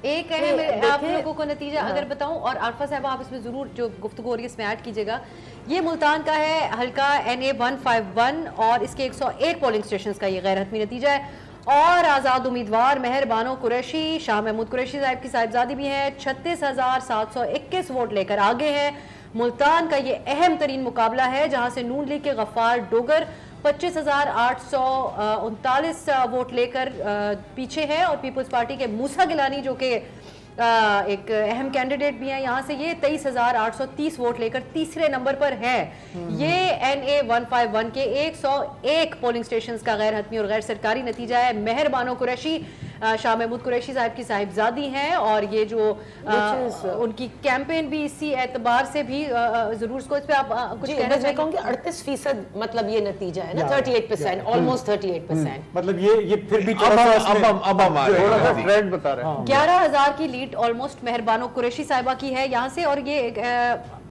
ایک اہم آپ لوگوں کو نتیجہ اگر بتاؤں، اور عارفہ صاحب آپ اس میں ضرور جو گفتگو ہو رہی ہے اس میں ایڈ کیجیے گا، یہ ملتان کا ہے حلقہ NA 151 اور اس کے 101 پولنگ اسٹیشنز کا یہ غیر حتمی نتیجہ ہے، اور آزاد امیدوار مہر بانو قریشی، شاہ محمود قریشی صاحب کی صاحبزادی بھی ہیں، 36,721 ووٹ لے کر آگے ہیں۔ ملتان کا یہ اہم ترین مقابلہ ہے جہاں سے نون لیگ کے غفار ڈوگر 25,839 ووٹ لے کر پیچھے ہے، اور پیپلز پارٹی کے موسیٰ گیلانی جو کہ ایک اہم کینڈیڈیٹ بھی ہیں یہاں سے، یہ 23,830 ووٹ لے کر تیسرے نمبر پر ہے۔ یہ NA 151 کے 101 پولنگ سٹیشنز کا غیر حتمی اور غیر سرکاری نتیجہ ہے۔ مہر بانو قریشی شاہ محمود قریشی صاحب کی صاحبزادی ہیں، اور یہ جو ان کی کیمپین بھی اسی اعتبار سے بھی ضرور اس کو اس پہ آپ کچھ کہنا چاہیں گے؟ 38% مطلب یہ نتیجہ ہے نا، 38%، almost 38%۔ مطلب یہ پھر بھی اب ہم آ رہے ہیں ٹرینڈ بتا رہے ہیں۔ 11,000 کی لیڈ آلموسٹ مہر بانو قریشی صاحبہ کی ہے یہاں سے، اور یہ